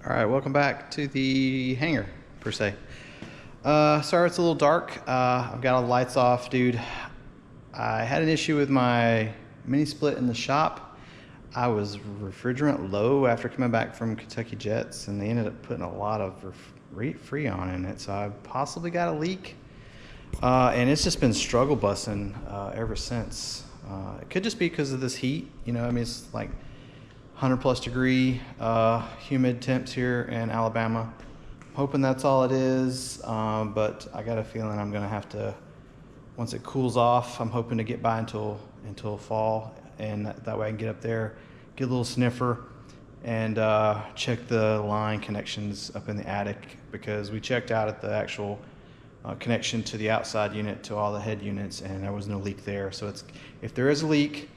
All right, welcome back to the hangar, per se. Sorry it's a little dark. I've got all the lights off, dude. I had an issue with my mini split in the shop. I was refrigerant low after coming back from Kentucky Jets, and they ended up putting a lot of Freon in it, so I possibly got a leak. And it's just been struggle busing ever since. It could just be because of this heat, you know. I mean, it's like 100+ degree humid temps here in Alabama. I'm hoping that's all it is, but I got a feeling I'm gonna have to, once it cools off, I'm hoping to get by until fall, and that way I can get up there, get a little sniffer, and check the line connections up in the attic, because we checked out at the actual connection to the outside unit to all the head units, and there was no leak there. So if there is a leak,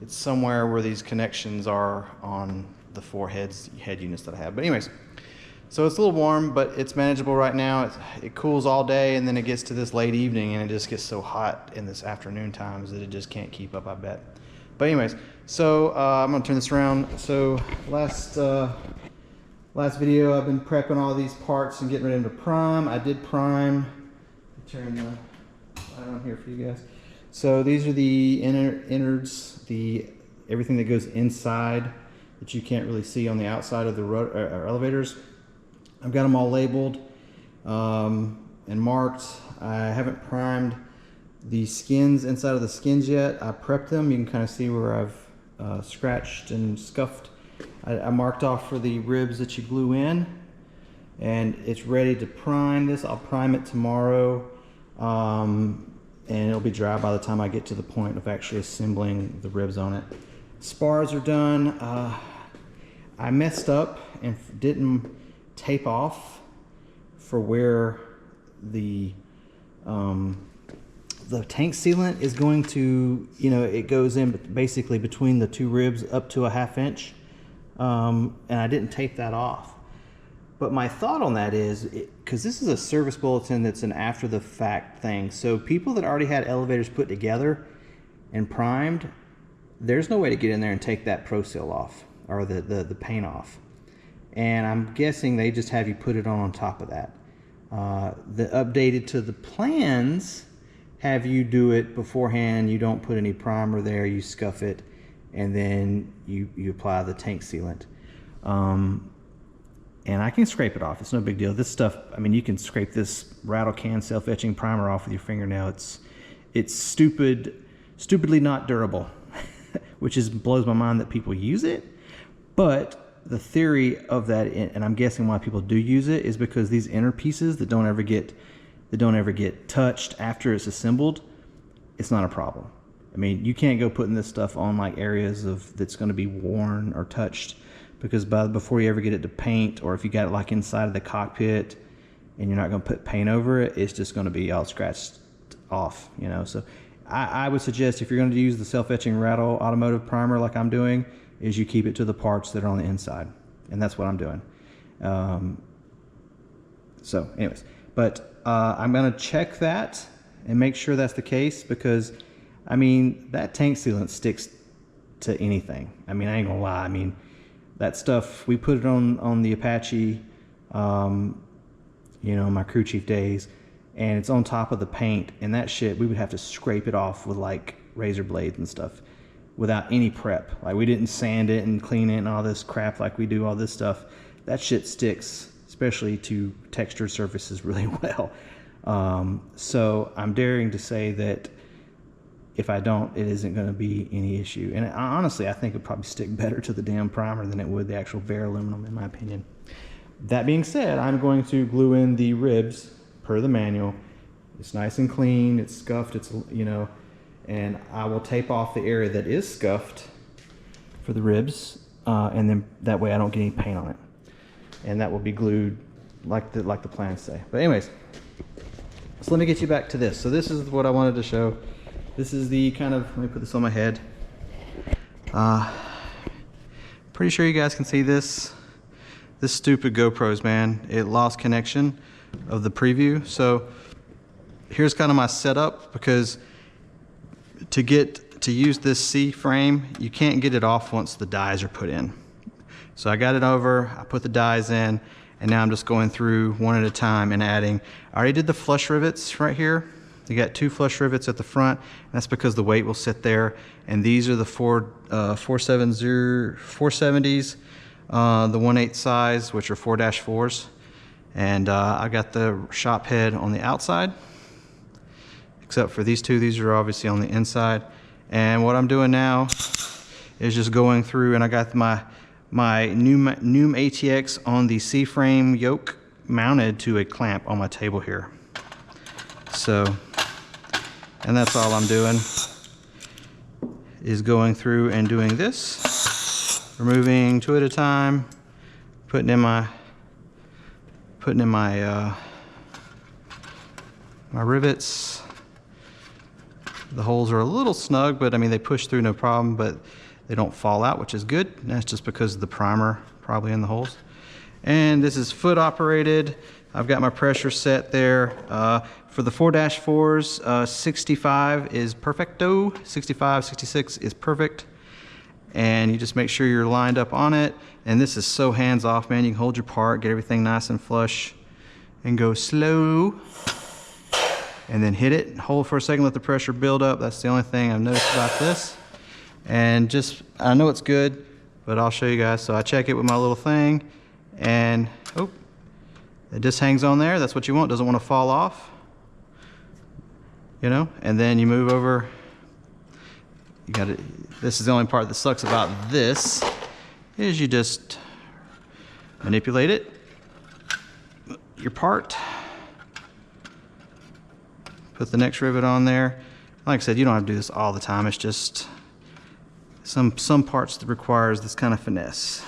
it's somewhere where these connections are on the four head units that I have. But anyways, so it's a little warm, but it's manageable right now. It cools all day, and then it gets to this late evening, and it just gets so hot in this afternoon times that it just can't keep up, I bet. But anyways, so I'm gonna turn this around. So last video, I've been prepping all these parts and getting ready to prime. I did prime. Turn the light on here for you guys. So these are the innards, everything that goes inside that you can't really see on the outside of the elevators. I've got them all labeled and marked. I haven't primed the skins inside of the skins yet. I prepped them. You can kind of see where I've scratched and scuffed. I marked off for the ribs that you glue in, and it's ready to prime this. I'll prime it tomorrow. And it'll be dry by the time I get to the point of actually assembling the ribs on it. Spars are done. I messed up and didn't tape off for where the tank sealant is going to, you know, it goes in basically between the two ribs up to a ½ inch, and I didn't tape that off. But my thought on that is, because this is a service bulletin that's an after the fact thing, so people that already had elevators put together and primed, there's no way to get in there and take that pro seal off, or the paint off. And I'm guessing they just have you put it on top of that. The updated to the plans have you do it beforehand. You don't put any primer there, you scuff it, and then you apply the tank sealant. And I can scrape it off. It's no big deal. This stuff, I mean, you can scrape this rattle can self-etching primer off with your fingernail. It's stupidly not durable, which blows my mind that people use it. But the theory of that, and I'm guessing why people do use it, is because these inner pieces that don't ever get touched after it's assembled, it's not a problem. I mean, you can't go putting this stuff on like areas that's going to be worn or touched, because before you ever get it to paint, or if you got it like inside of the cockpit and you're not going to put paint over it, it's just going to be all scratched off, you know. So I would suggest, if you're going to use the self-etching rattle automotive primer like I'm doing, is you keep it to the parts that are on the inside, and that's what I'm doing. So anyways, but I'm going to check that and make sure that's the case, because I mean, that tank sealant sticks to anything. I mean, I ain't gonna lie. I mean, that stuff, we put it on the Apache, you know, my crew chief days, and it's on top of the paint, and that shit, we would have to scrape it off with like razor blades and stuff without any prep. Like, we didn't sand it and clean it and all this crap like we do all this stuff. That shit sticks, especially to textured surfaces, really well. So I'm daring to say that if I don't, it isn't going to be any issue. And honestly, I think it would probably stick better to the damn primer than it would the actual bare aluminum, in my opinion. That being said, I'm going to glue in the ribs per the manual. It's nice and clean, it's scuffed, it's, you know, and I will tape off the area that is scuffed for the ribs, and then that way I don't get any paint on it. And that will be glued like the plans say. But anyways, so let me get you back to this. So this is what I wanted to show. This is the kind of, let me put this on my head. Pretty sure you guys can see this. This stupid GoPros, man. It lost connection of the preview. So here's kind of my setup, because to use this C frame, you can't get it off once the dies are put in. So I got it over, I put the dies in, and now I'm just going through one at a time and adding. I already did the flush rivets right here. You got 2 flush rivets at the front, and that's because the weight will sit there. And these are the 470s, the 1/8 size, which are 4-4s. And I got the shop head on the outside, except for these 2. These are obviously on the inside. And what I'm doing now is just going through, and I got my Noom ATX on the C-frame yoke mounted to a clamp on my table here. So, and that's all I'm doing, is going through and doing this, removing 2 at a time, putting in my my rivets. The holes are a little snug, but I mean, they push through no problem, but they don't fall out, which is good. And that's just because of the primer probably in the holes. And this is foot operated. I've got my pressure set there. For the 4-4s, 65 is perfecto. 65, 66 is perfect. And you just make sure you're lined up on it. And this is so hands off, man. You can hold your part, get everything nice and flush, and go slow. And then hit it, hold for a second, let the pressure build up. That's the only thing I've noticed about this. And just, I know it's good, but I'll show you guys. So I check it with my little thing, and oh, it just hangs on there. That's what you want, doesn't want to fall off. You know, and then you move over. You got it. This is the only part that sucks about this, is you just manipulate it, your part. Put the next rivet on there. Like I said, you don't have to do this all the time. It's just some parts that requires this kind of finesse.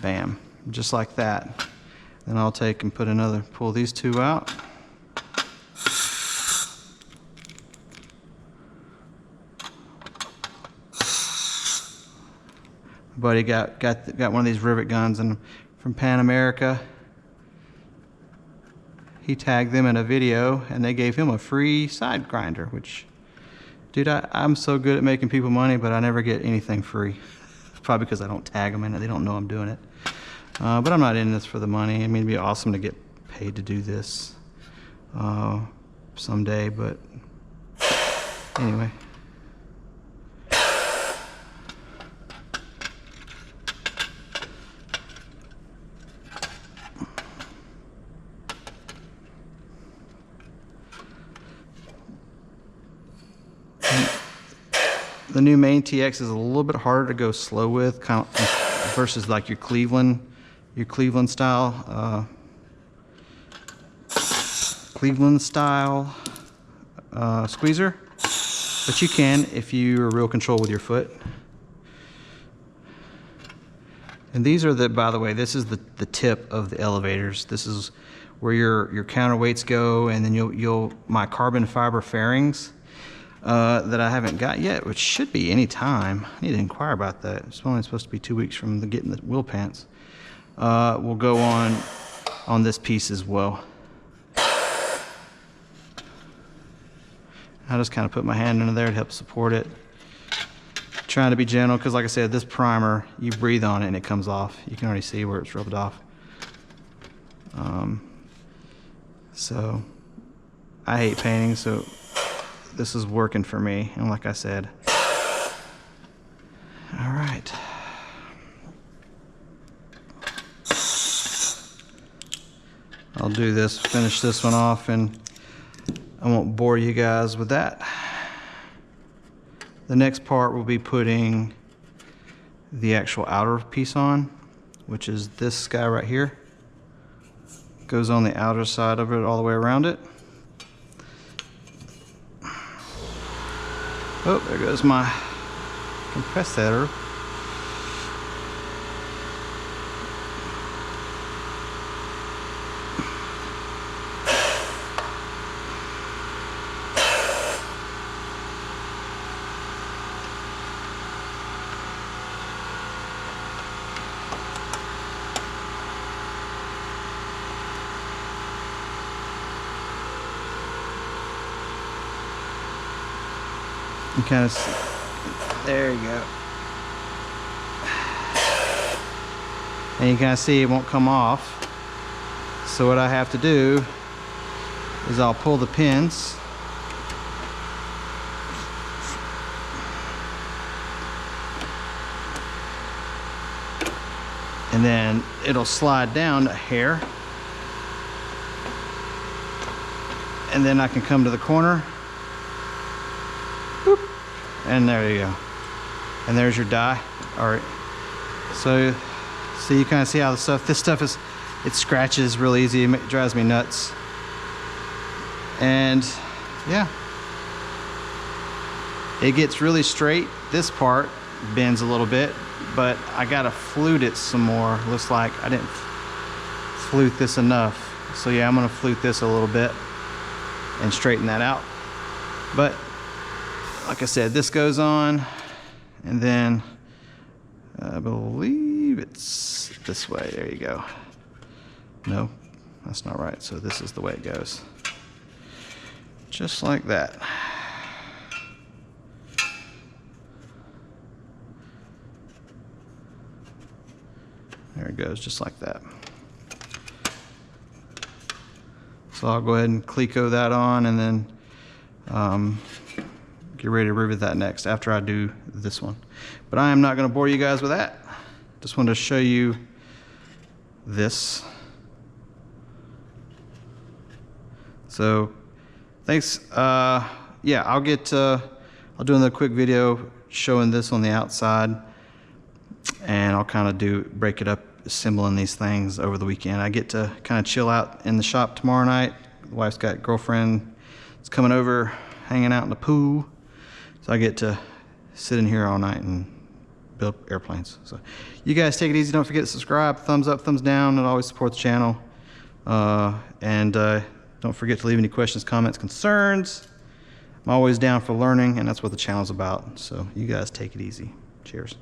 Bam, just like that. Then I'll take and pull these 2 out. Buddy got one of these rivet guns from Pan America. He tagged them in a video, and they gave him a free side grinder, which, dude, I'm so good at making people money, but I never get anything free. It's probably because I don't tag them in it. They don't know I'm doing it. But I'm not in this for the money. I mean, it'd be awesome to get paid to do this someday, but anyway. The new main TX is a little bit harder to go slow with, kind of, versus like your Cleveland style squeezer. But you can if you're real control with your foot. And these are by the way, this is the tip of the elevators. This is where your counterweights go, and then my carbon fiber fairings. That I haven't got yet, which should be any time. I need to inquire about that. It's only supposed to be 2 weeks from getting the wheel pants. Will go on this piece as well. I just kind of put my hand under there to help support it. Trying to be gentle, because like I said, this primer, you breathe on it and it comes off. You can already see where it's rubbed off. So I hate painting, so this is working for me, and like I said, all right. I'll do this, finish this one off, and I won't bore you guys with that. The next part will be putting the actual outer piece on, which is this guy right here. Goes on the outer side of it all the way around it. Oh, there goes my compressor. You kind of, there you go. And you kind of see it won't come off. So what I have to do is I'll pull the pins. And then it'll slide down a hair. And then I can come to the corner. Boop, and there you go. And there's your die. All right. So you kind of see how this stuff is, it scratches real easy. It drives me nuts. And yeah, it gets really straight. This part bends a little bit, but I gotta flute it some more. Looks like I didn't flute this enough. So yeah, I'm gonna flute this a little bit and straighten that out. But like I said, this goes on, and then I believe it's this way. There you go. No, that's not right. So this is the way it goes. Just like that. There it goes, just like that. So I'll go ahead and Cleco that on, and then get ready to rivet that next after I do this one. But I am not going to bore you guys with that. Just wanted to show you this. So thanks. Yeah, I'll do another quick video showing this on the outside, and I'll kind of break it up, assembling these things over the weekend. I get to kind of chill out in the shop tomorrow night. The wife's got a girlfriend that's coming over, hanging out in the pool. So I get to sit in here all night and build airplanes. So you guys take it easy. Don't forget to subscribe, thumbs up, thumbs down. It always supports the channel. Don't forget to leave any questions, comments, concerns. I'm always down for learning, and that's what the channel's about. So you guys take it easy. Cheers.